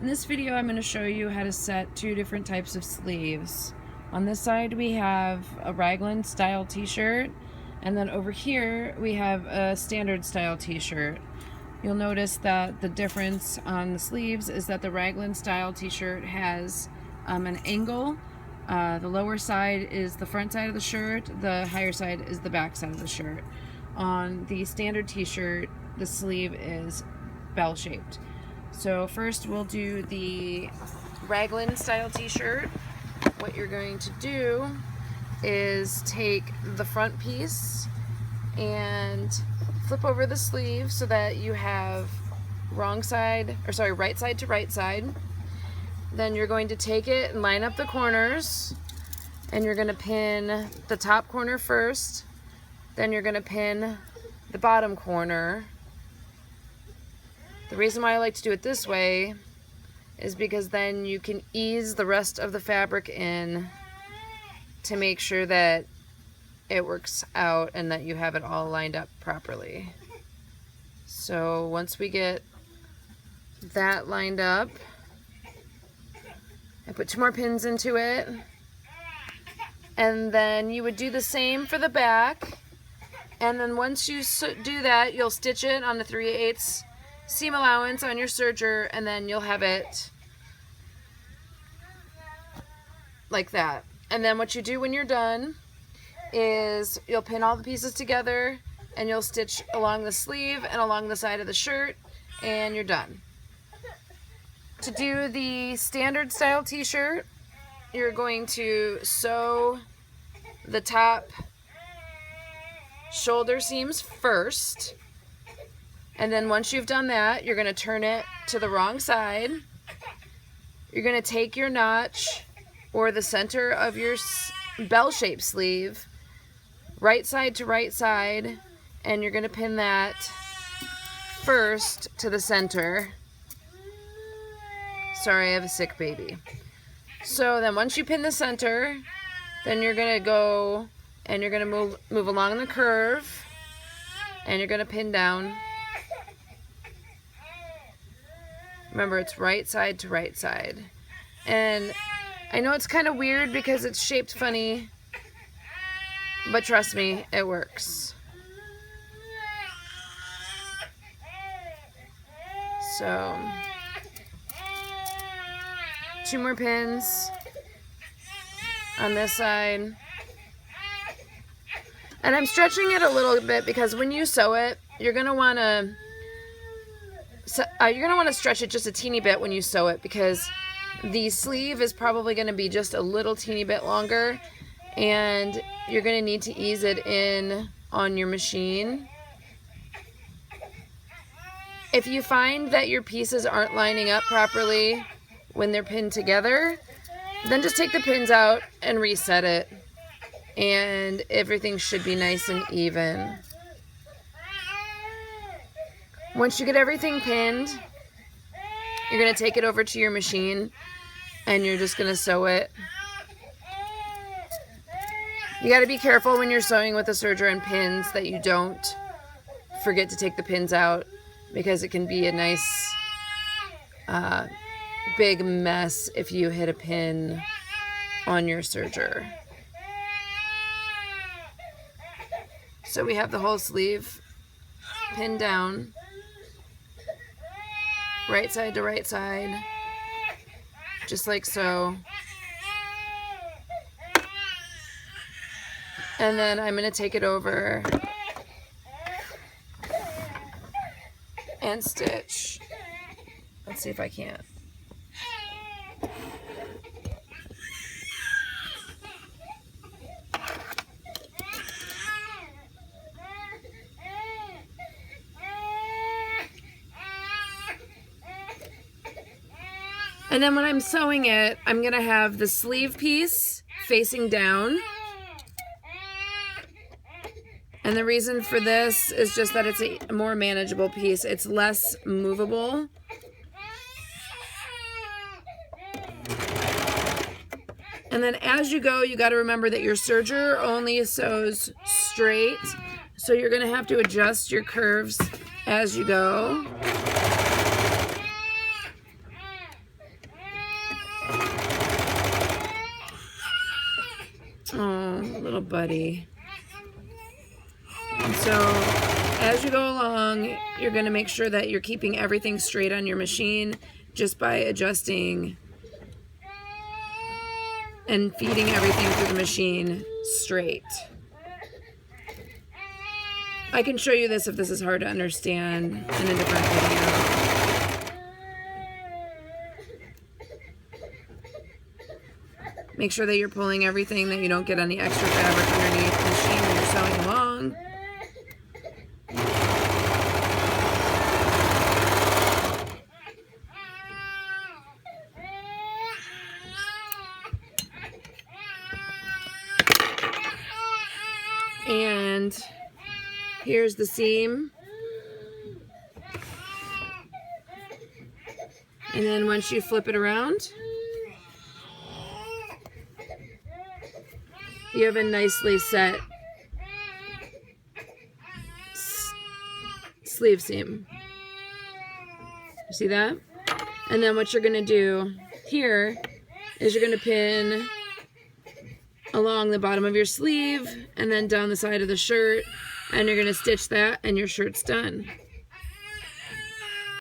In this video, I'm going to show you how to set two different types of sleeves. On this side, we have a raglan style t-shirt, and then over here, we have a standard style t-shirt. You'll notice that the difference on the sleeves is that the raglan style t-shirt has an angle. The lower side is the front side of the shirt, the higher side is the back side of the shirt. On the standard t-shirt, the sleeve is bell-shaped. So first we'll do the raglan style t-shirt. What you're going to do is take the front piece and flip over the sleeve so that you have right side to right side. Then you're going to take it and line up the corners, and you're going to pin the top corner first, then you're going to pin the bottom corner. The reason why I like to do it this way is because then you can ease the rest of the fabric in to make sure that it works out and that you have it all lined up properly. So once we get that lined up, I put 2 more pins into it, and then you would do the same for the back, and then once you do that, you'll stitch it on the 3/8 seam allowance on your serger, and then you'll have it like that. And then what you do when you're done is you'll pin all the pieces together and you'll stitch along the sleeve and along the side of the shirt, and you're done. To do the standard style t-shirt, you're going to sew the top shoulder seams first, and then once you've done that, you're going to turn it to the wrong side. You're going to take your notch or the center of your bell-shaped sleeve, right side to right side, and you're going to pin that first to the center. Sorry, I have a sick baby. So then once you pin the center, then you're going to go and you're going to move along the curve, and you're going to pin down. Remember, it's right side to right side. And I know it's kind of weird because it's shaped funny, but trust me, it works. So 2 more pins on this side. And I'm stretching it a little bit because when you sew it, you're going to want to stretch it just a teeny bit when you sew it, because the sleeve is probably going to be just a little teeny bit longer, and you're going to need to ease it in on your machine. If you find that your pieces aren't lining up properly when they're pinned together, then just take the pins out and reset it, and everything should be nice and even. Once you get everything pinned, you're going to take it over to your machine and you're just going to sew it. You got to be careful when you're sewing with a serger and pins that you don't forget to take the pins out, because it can be a nice big mess if you hit a pin on your serger. So we have the whole sleeve pinned down, right side to right side, just like so. And then I'm going to take it over and stitch. Let's see if I can. And then when I'm sewing it, I'm going to have the sleeve piece facing down. And the reason for this is just that it's a more manageable piece. It's less movable. And then as you go, you got to remember that your serger only sews straight. So you're going to have to adjust your curves as you go. little buddy. And so as you go along, you're going to make sure that you're keeping everything straight on your machine just by adjusting and feeding everything through the machine straight. I can show you this if this is hard to understand in a different video. Make sure that you're pulling everything, that you don't get any extra fabric underneath the machine when you're sewing along. And here's the seam. And then once you flip it around, you have a nicely set sleeve seam. You see that? And then what you're going to do here is you're going to pin along the bottom of your sleeve and then down the side of the shirt, and you're going to stitch that and your shirt's done.